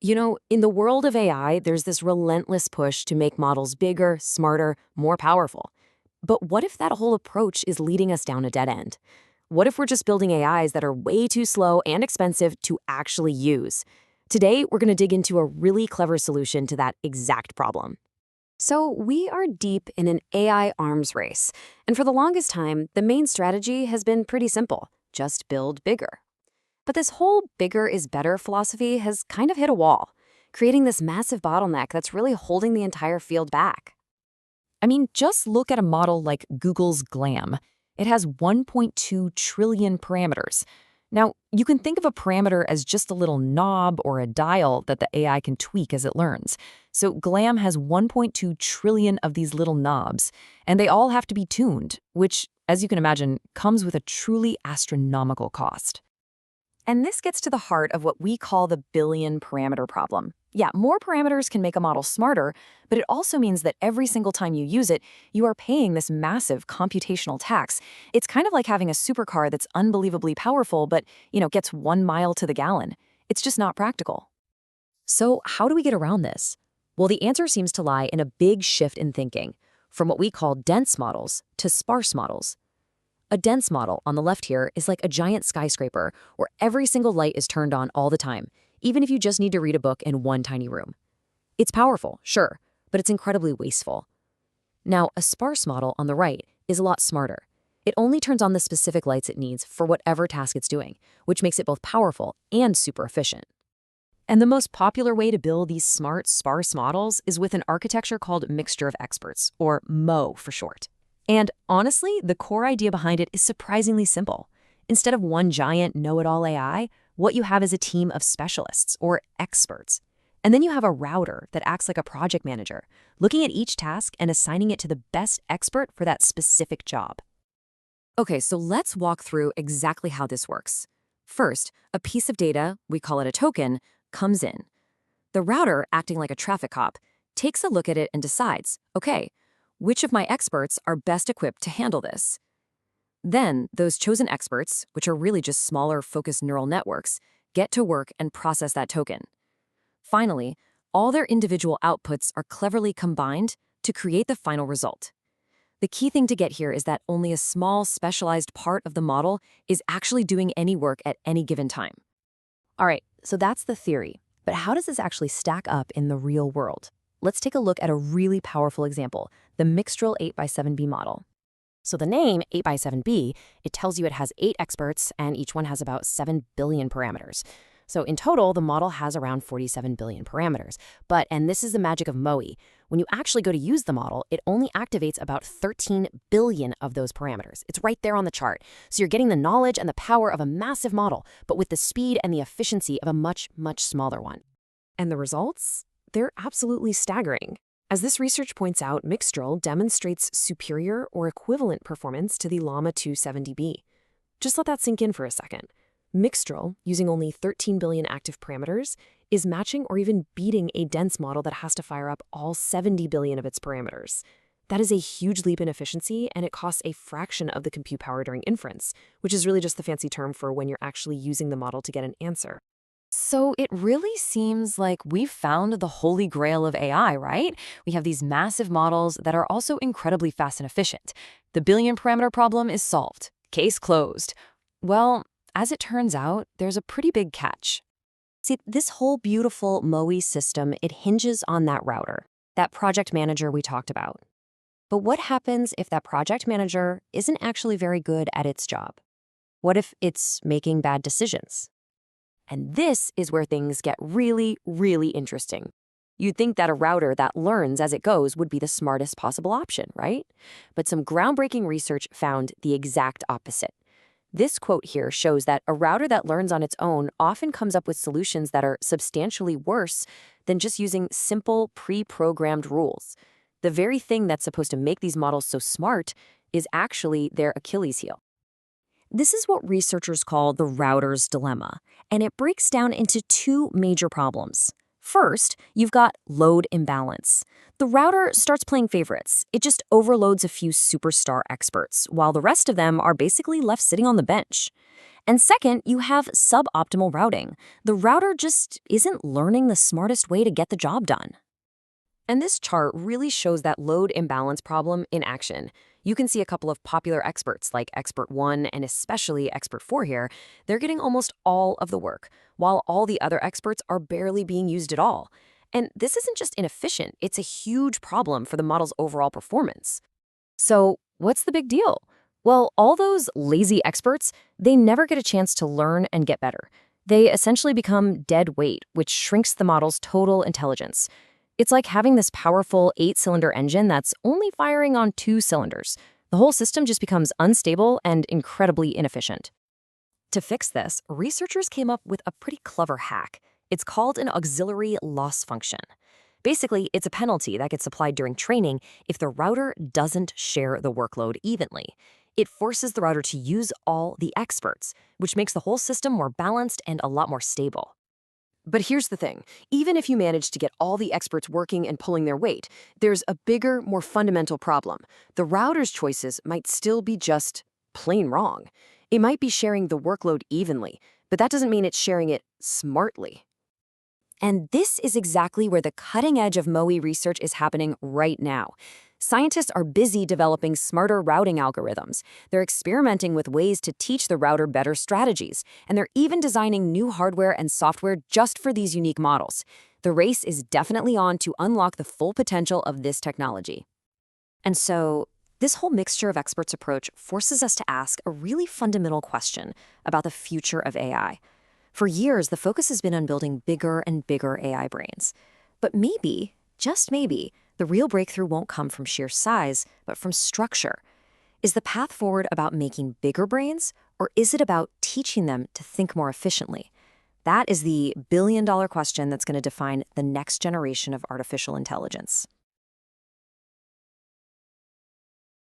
In the world of AI, there's this relentless push to make models bigger, smarter, more powerful. But what if that whole approach is leading us down a dead end? What if we're just building AIs that are way too slow and expensive to actually use? Today, we're going to dig into a really clever solution to that exact problem. So, we are deep in an AI arms race. And for the longest time, the main strategy has been pretty simple: just build bigger. But this whole bigger is better philosophy has kind of hit a wall, creating this massive bottleneck that's really holding the entire field back. I mean, just look at a model like Google's GLAM. It has 1.2 trillion parameters. Now, you can think of a parameter as just a little knob or a dial that the AI can tweak as it learns. So GLAM has 1.2 trillion of these little knobs, and they all have to be tuned, which, as you can imagine, comes with a truly astronomical cost. And this gets to the heart of what we call the billion parameter problem. Yeah, more parameters can make a model smarter, but it also means that every single time you use it, you are paying this massive computational tax. It's kind of like having a supercar that's unbelievably powerful, but, gets 1 mile to the gallon. It's just not practical. So how do we get around this? Well, the answer seems to lie in a big shift in thinking, from what we call dense models to sparse models. A dense model, on the left here, is like a giant skyscraper where every single light is turned on all the time, even if you just need to read a book in one tiny room. It's powerful, sure, but it's incredibly wasteful. Now, a sparse model on the right is a lot smarter. It only turns on the specific lights it needs for whatever task it's doing, which makes it both powerful and super efficient. And the most popular way to build these smart, sparse models is with an architecture called Mixture of Experts, or MoE for short. And honestly, the core idea behind it is surprisingly simple. Instead of one giant know-it-all AI, what you have is a team of specialists, or experts. And then you have a router that acts like a project manager, looking at each task and assigning it to the best expert for that specific job. Okay, so let's walk through exactly how this works. First, a piece of data, we call it a token, comes in. The router, acting like a traffic cop, takes a look at it and decides, okay, which of my experts are best equipped to handle this? Then, those chosen experts, which are really just smaller focused neural networks, get to work and process that token. Finally, all their individual outputs are cleverly combined to create the final result. The key thing to get here is that only a small, specialized part of the model is actually doing any work at any given time. All right, so that's the theory. But how does this actually stack up in the real world? Let's take a look at a really powerful example, the Mixtral 8x7b model. So the name 8x7b, it tells you it has 8 experts, and each one has about 7 billion parameters. So in total, the model has around 47 billion parameters. And this is the magic of MoE, when you actually go to use the model, it only activates about 13 billion of those parameters. It's right there on the chart. So you're getting the knowledge and the power of a massive model, but with the speed and the efficiency of a much, much smaller one. And the results? They're absolutely staggering. As this research points out, Mixtral demonstrates superior or equivalent performance to the Llama 2 70B. Just let that sink in for a second. Mixtral, using only 13 billion active parameters, is matching or even beating a dense model that has to fire up all 70 billion of its parameters. That is a huge leap in efficiency, and it costs a fraction of the compute power during inference, which is really just the fancy term for when you're actually using the model to get an answer. So it really seems like we've found the holy grail of AI, right? We have these massive models that are also incredibly fast and efficient. The billion parameter problem is solved. Case closed. Well, as it turns out, there's a pretty big catch. See, this whole beautiful MoE system, it hinges on that router, that project manager we talked about. But what happens if that project manager isn't actually very good at its job? What if it's making bad decisions? And this is where things get really, really interesting. You'd think that a router that learns as it goes would be the smartest possible option, right? But some groundbreaking research found the exact opposite. This quote here shows that a router that learns on its own often comes up with solutions that are substantially worse than just using simple, pre-programmed rules. The very thing that's supposed to make these models so smart is actually their Achilles heel. This is what researchers call the router's dilemma, and it breaks down into 2 major problems. First, you've got load imbalance. The router starts playing favorites. It just overloads a few superstar experts, while the rest of them are basically left sitting on the bench. And second, you have suboptimal routing. The router just isn't learning the smartest way to get the job done. And this chart really shows that load imbalance problem in action. You can see a couple of popular experts like Expert 1 and especially Expert 4 here. They're getting almost all of the work, while all the other experts are barely being used at all. And this isn't just inefficient, it's a huge problem for the model's overall performance. So, what's the big deal? Well, all those lazy experts, they never get a chance to learn and get better. They essentially become dead weight, which shrinks the model's total intelligence. It's like having this powerful 8-cylinder engine that's only firing on 2 cylinders. The whole system just becomes unstable and incredibly inefficient. To fix this, researchers came up with a pretty clever hack. It's called an auxiliary loss function. Basically, it's a penalty that gets applied during training if the router doesn't share the workload evenly. It forces the router to use all the experts, which makes the whole system more balanced and a lot more stable. But here's the thing. Even if you manage to get all the experts working and pulling their weight, there's a bigger, more fundamental problem. The router's choices might still be just plain wrong. It might be sharing the workload evenly, but that doesn't mean it's sharing it smartly. And this is exactly where the cutting edge of MoE research is happening right now. Scientists are busy developing smarter routing algorithms. They're experimenting with ways to teach the router better strategies, and they're even designing new hardware and software just for these unique models. The race is definitely on to unlock the full potential of this technology. And so, this whole mixture of experts approach forces us to ask a really fundamental question about the future of AI. For years, the focus has been on building bigger and bigger AI brains. But maybe, just maybe, the real breakthrough won't come from sheer size, but from structure. Is the path forward about making bigger brains, or is it about teaching them to think more efficiently? That is the billion-dollar question that's going to define the next generation of artificial intelligence.